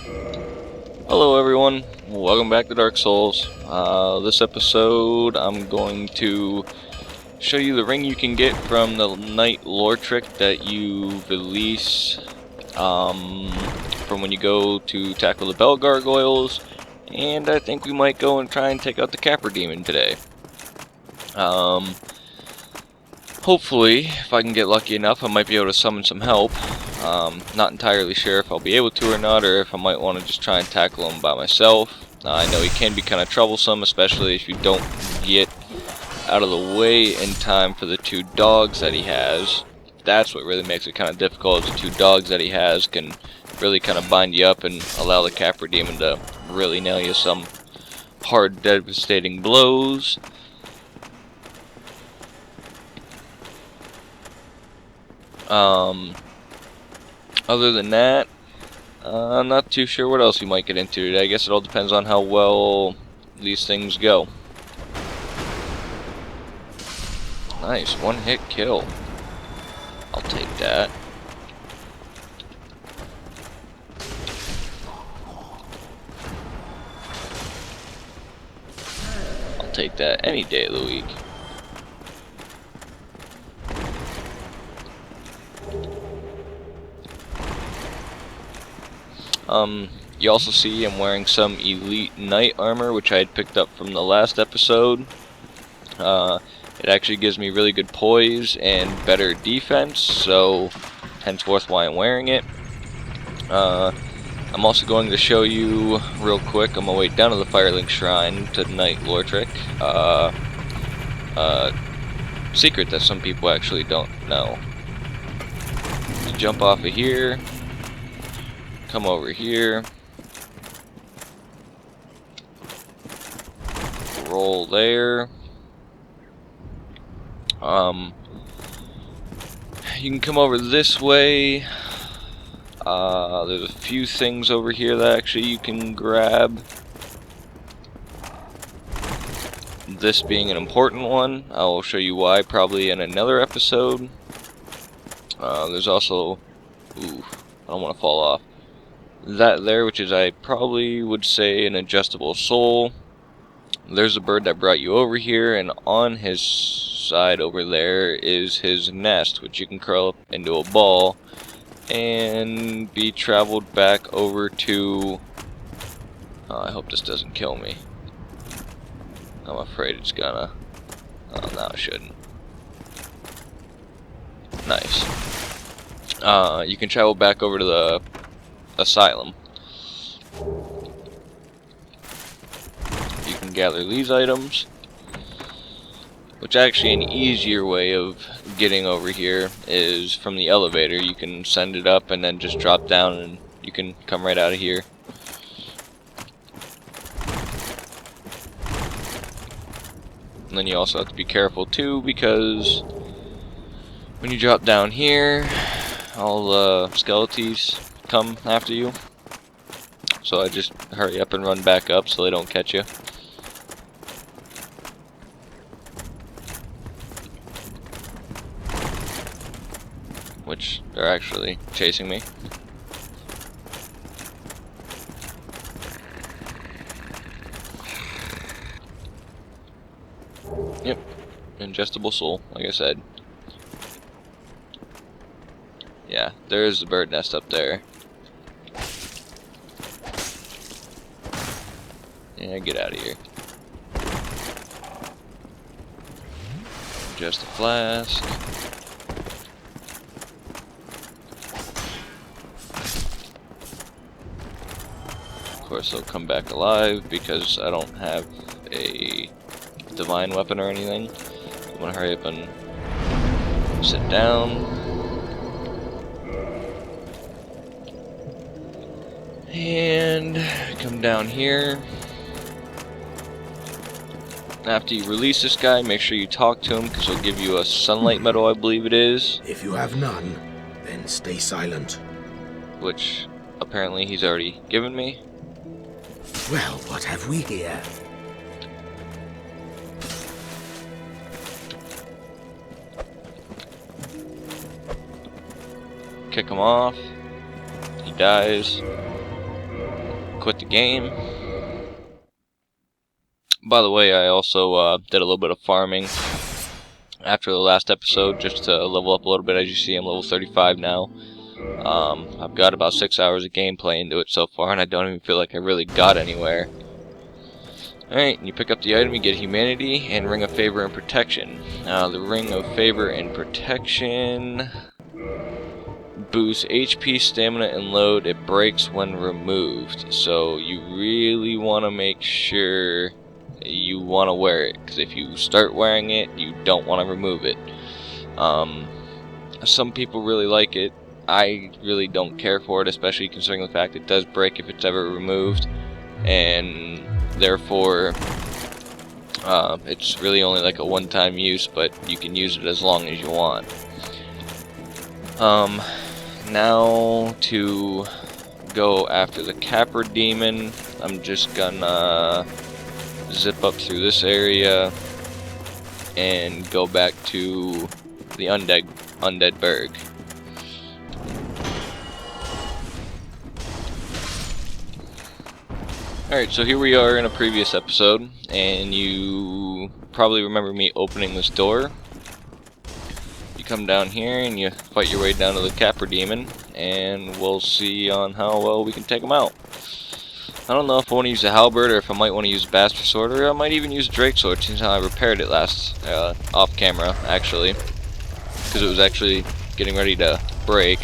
Hello everyone, welcome back to Dark Souls. This episode I'm going to show you the ring you can get from the Knight lore trick that you release from when you go to tackle the Bell Gargoyles, and I think we might go and try and take out the Capra Demon today. Hopefully, if I can get lucky enough, I might be able to summon some help. Not entirely sure if I'll be able to or not, or if I might want to just try and tackle him by myself. I know he can be kind of troublesome, especially if you don't get out of the way in time for the two dogs that he has. That's what really makes it kind of difficult, is the two dogs that he has can really kind of bind you up and allow the Capra Demon to really nail you some hard, devastating blows. Other than that, I'm not too sure what else we might get into today. I guess it all depends on how well these things go. Nice, one-hit kill. I'll take that. I'll take that any day of the week. You also see I'm wearing some elite knight armor, which I had picked up from the last episode. It actually gives me really good poise and better defense, so henceforth why I'm wearing it. I'm also going to show you real quick on my way down to the Firelink Shrine to the Knight lore trick. Secret that some people actually don't know. You jump off of here, come over here, roll there. You can come over this way. There's a few things over here that actually you can grab. This being an important one, I will show you why probably in another episode. There's also, ooh, I don't want to fall off. That there, which is I probably would say an adjustable soul. There's a bird that brought you over here, and on his side over there is his nest, which you can curl up into a ball and be traveled back over to... I hope this doesn't kill me. I'm afraid it's gonna. Oh, no, it shouldn't. Nice. You can travel back over to the asylum. You can gather these items, which actually an easier way of getting over here is from the elevator. You can send it up and then just drop down and you can come right out of here. And then you also have to be careful too, because when you drop down here, all the skeletons come after you. So I just hurry up and run back up so they don't catch you. Which they're actually chasing me. Yep, ingestible soul, like I said. Yeah, there is the bird nest up there. Yeah, get out of here. Just a flask. Of course, they'll come back alive because I don't have a divine weapon or anything. I'm gonna hurry up and sit down. And come down here. After you release this guy, make sure you talk to him, because he'll give you a sunlight medal, I believe it is. If you have none, then stay silent. Which, apparently, he's already given me. Well, what have we here? Kick him off. He dies. quit the game. By the way, I also did a little bit of farming after the last episode, just to level up a little bit. As you see, I'm level 35 now. I've got about 6 hours of gameplay into it so far, and I don't even feel like I really got anywhere. Alright, you pick up the item, you get Humanity, and Ring of Favor and Protection. The Ring of Favor and Protection boosts HP, stamina, and load. It breaks when removed. So you really want to make sure you want to wear it, because if you start wearing it, you don't want to remove it. Some people really like it. I really don't care for it, especially considering the fact it does break if it's ever removed, and therefore it's really only like a one-time use, but you can use it as long as you want. Now to go after the Capra Demon, I'm just gonna zip up through this area and go back to the Undead Berg. Alright, so here we are in a previous episode, and you probably remember me opening this door. You come down here and you fight your way down to the Capra Demon, and we'll see on how well we can take him out. I don't know if I want to use a halberd or if I might want to use a bastard sword, or I might even use a drake sword, since how I repaired it last off camera, actually, because it was actually getting ready to break,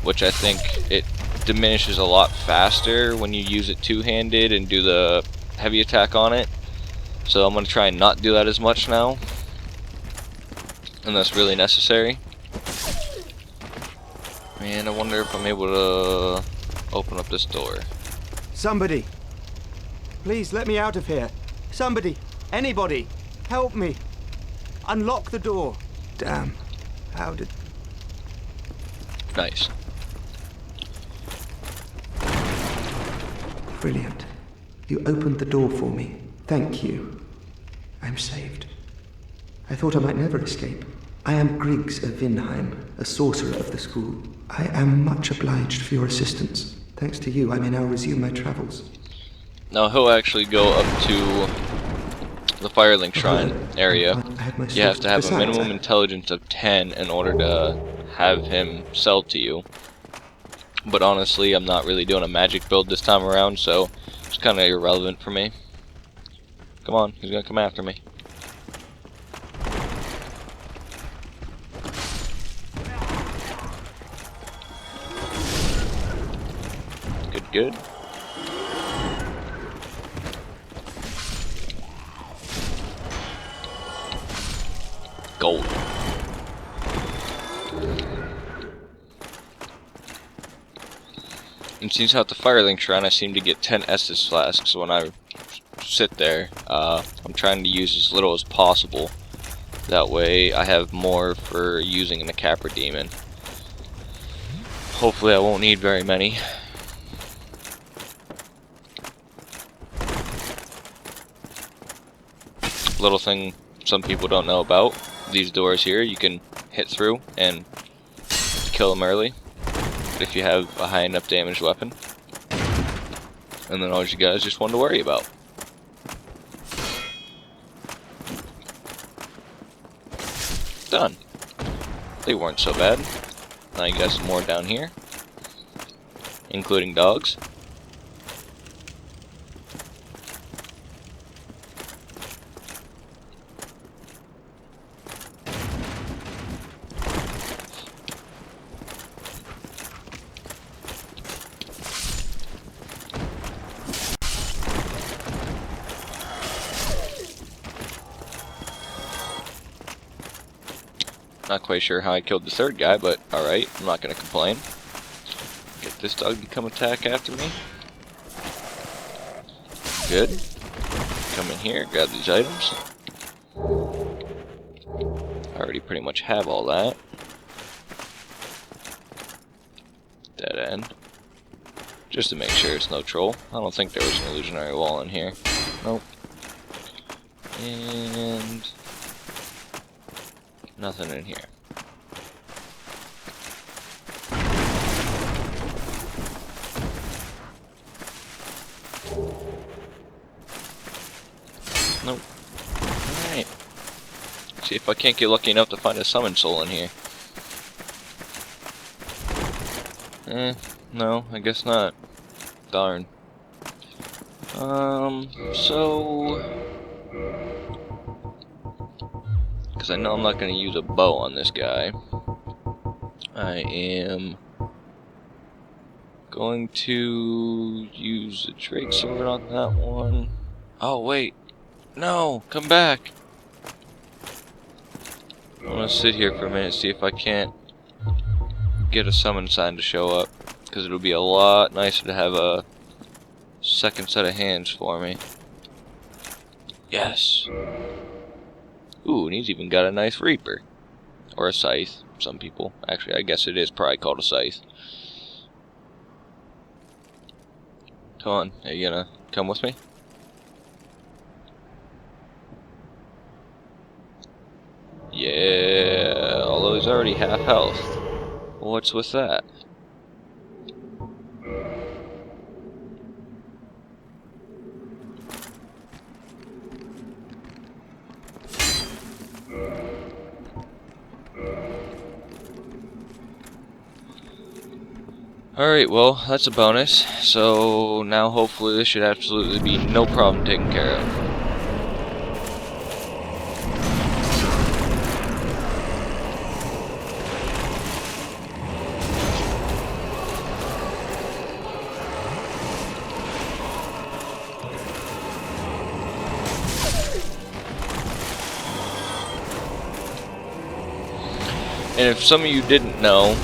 which I think it diminishes a lot faster when you use it two-handed and do the heavy attack on it. So I'm going to try and not do that as much now, unless really necessary. And I wonder if I'm able to open up this door. Somebody, please let me out of here. Somebody, anybody, help me. Unlock the door. Damn, how did... Nice. Brilliant. You opened the door for me. Thank you. I'm saved. I thought I might never escape. I am Griggs of Vinheim, a sorcerer of the school. I am much obliged for your assistance. Thanks to you, I may now resume my travels. Now he'll actually go up to the Firelink Shrine area. You have to have a minimum intelligence of 10 in order to have him sell to you. But honestly, I'm not really doing a magic build this time around, so it's kind of irrelevant for me. Come on, he's gonna come after me. Good. Gold. And since out the Firelink Shrine, I seem to get 10 Estus flasks when I sit there. I'm trying to use as little as possible. That way I have more for using in the Capra Demon. Hopefully I won't need very many. Little thing some people don't know about, these doors here, you can hit through and kill them early if you have a high enough damage weapon. And then all you guys just want to worry about. Done. They weren't so bad. Now you got some more down here, including dogs. Not quite sure how I killed the third guy, but alright, I'm not going to complain. Get this dog to come attack after me. Good. Come in here, grab these items. I already pretty much have all that. Dead end. Just to make sure it's no troll. I don't think there was an illusionary wall in here. Nope. And nothing in here. Nope. Alright. See if I can't get lucky enough to find a summon soul in here. No, I guess not. Darn. So... because I know I'm not going to use a bow on this guy. I am going to use a Drake sword on that one. Oh, wait. No! Come back! I'm going to sit here for a minute, see if I can't get a summon sign to show up. Because it'll be a lot nicer to have a second set of hands for me. Yes! Ooh, and he's even got a nice Reaper. Or a Scythe, some people. Actually, I guess it is probably called a Scythe. Come on, are you gonna come with me? Yeah, although he's already half health. What's with that? Alright, well, that's a bonus. So now hopefully this should absolutely be no problem taken care of. And if some of you didn't know,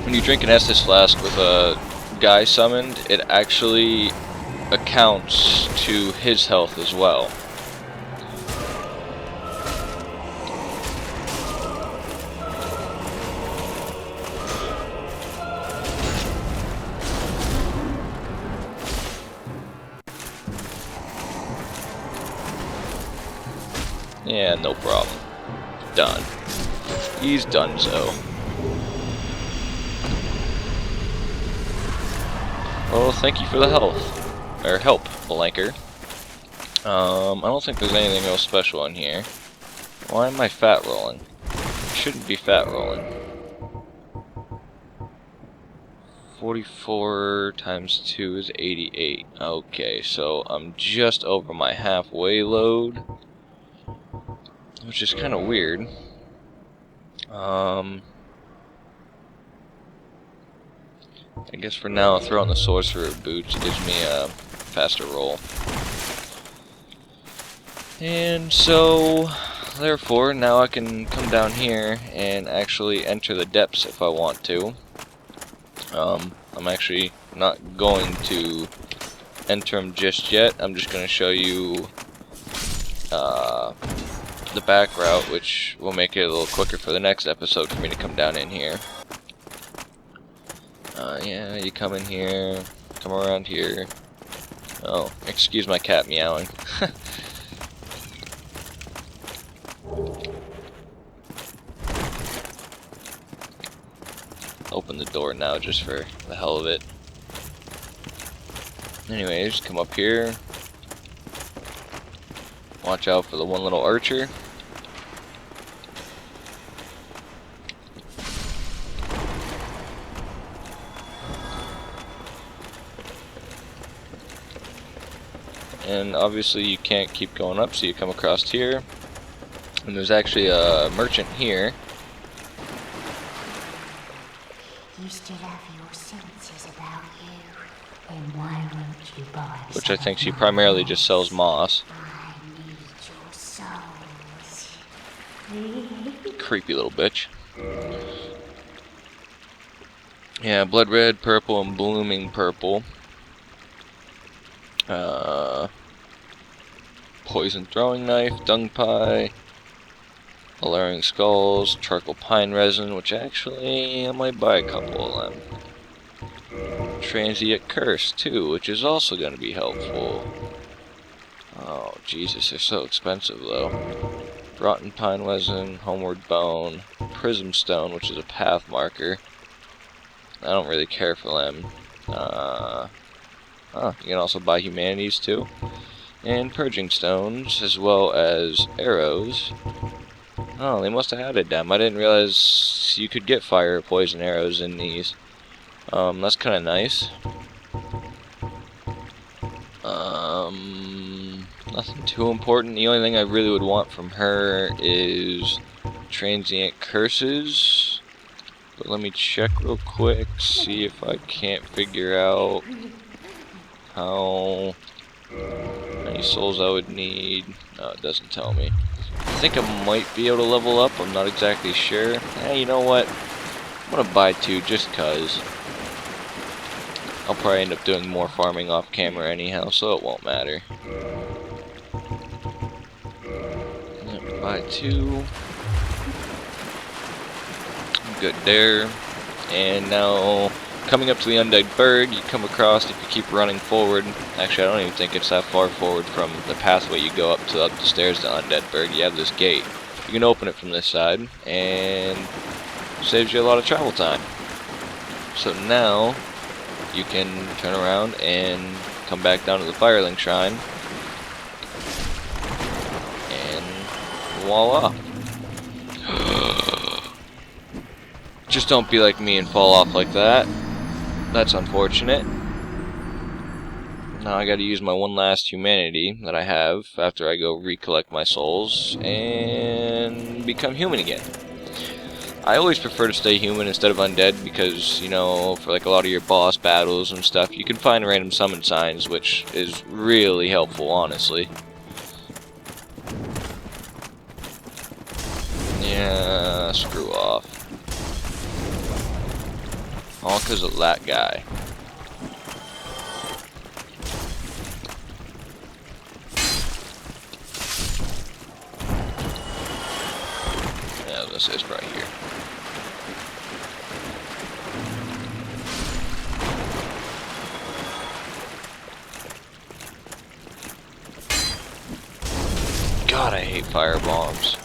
when you drink an Estus flask with a guy summoned, it actually accounts to his health as well. Yeah, no problem. Done. He's done so. Well, thank you for the health. Or help, Blanker. I don't think there's anything else special in here. Why am I fat rolling? I shouldn't be fat rolling. 44 times 2 is 88. Okay, so I'm just over my halfway load. Which is kind of weird. I guess for now I'll throw on the Sorcerer Boots. It gives me a faster roll. And so, therefore, now I can come down here and actually enter the depths if I want to. I'm actually not going to enter them just yet. I'm just going to show you the back route, which will make it a little quicker for the next episode for me to come down in here. Yeah, you come in here, come around here. Oh, excuse my cat meowing. Open the door now just for the hell of it. Anyways, come up here. Watch out for the one little archer. And obviously you can't keep going up, so you come across here. And there's actually a merchant here. You still have your senses about you. Then why won't you buy Which I think she primarily just sells moss. I need your souls. Creepy little bitch. Yeah, blood red, purple, and blooming purple. Poison throwing knife, dung pie, alluring skulls, charcoal pine resin, which actually I might buy a couple of them. Transient curse too, which is also going to be helpful. Oh Jesus, they're so expensive though. Rotten pine resin, homeward bone, prism stone, which is a path marker. I don't really care for them. You can also buy humanities too. and purging stones, as well as arrows. Oh, they must have added them. I didn't realize you could get fire or poison arrows in these. That's kind of nice. Nothing too important. The only thing I really would want from her is transient curses. But let me check real quick, see if I can't figure out how many souls I would need. No, it doesn't tell me. I think I might be able to level up, I'm not exactly sure. You know what? I'm gonna buy 2 just cause. I'll probably end up doing more farming off camera anyhow, so it won't matter. Buy 2. Good there. And now, coming up to the Undead Burg, you come across, if you keep running forward, actually I don't even think it's that far forward from the pathway you go up the stairs to Undead Burg, you have this gate. You can open it from this side, and it saves you a lot of travel time. So now, you can turn around and come back down to the Fireling Shrine, and voila. Just don't be like me and fall off like that. That's unfortunate. Now I gotta use my one last humanity that I have after I go recollect my souls and become human again. I always prefer to stay human instead of undead because, you know, for like a lot of your boss battles and stuff, you can find random summon signs, which is really helpful, honestly. Yeah, screw off. All because of that guy. Yeah, this is right here. God, I hate fire bombs.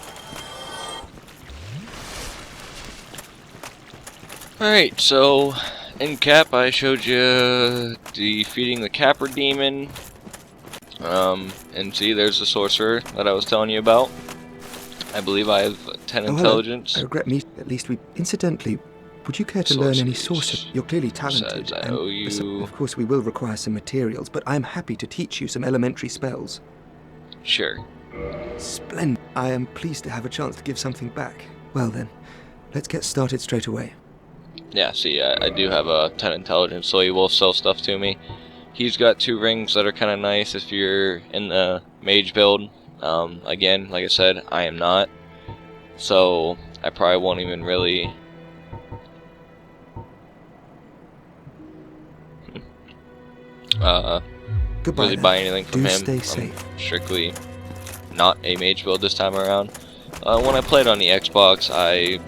Alright, so in cap I showed you defeating the Capra Demon. And see, there's the sorcerer that I was telling you about. I believe I have 10 intelligence. Hello. I regret me. At least we. Incidentally, would you care to learn any sorcery? You're clearly talented. Besides, I owe you. Of course, we will require some materials, but I'm happy to teach you some elementary spells. Sure. Splendid. I am pleased to have a chance to give something back. Well then, let's get started straight away. Yeah, see, I do have a 10 intelligence, so he will sell stuff to me. He's got 2 rings that are kind of nice if you're in the mage build. Again, like I said, I am not. So, I probably won't even really... Goodbye, really buy anything from him. Stay safe. I'm strictly not a mage build this time around. When I played on the Xbox, I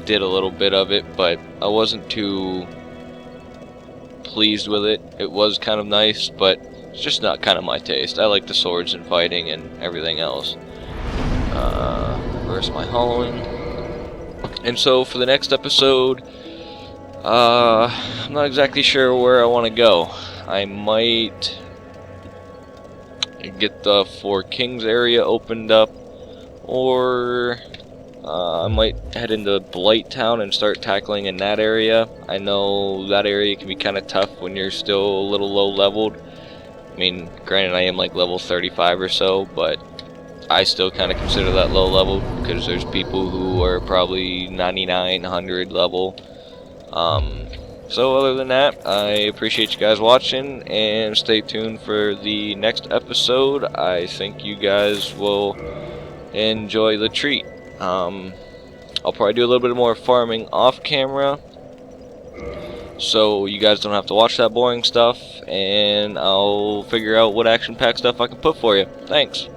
did a little bit of it, but I wasn't too pleased with it. It was kind of nice, but it's just not kind of my taste. I like the swords and fighting and everything else. Reverse my hollowing. And so for the next episode, I'm not exactly sure where I want to go. I might get the Four Kings area opened up, or I might head into Blight Town and start tackling in that area. I know that area can be kind of tough when you're still a little low leveled. I mean, granted I am like level 35 or so, but I still kind of consider that low level because there's people who are probably 99, 100 level. So other than that, I appreciate you guys watching, and stay tuned for the next episode. I think you guys will enjoy the treat. I'll probably do a little bit more farming off camera, so you guys don't have to watch that boring stuff, and I'll figure out what action-packed stuff I can put for you. Thanks.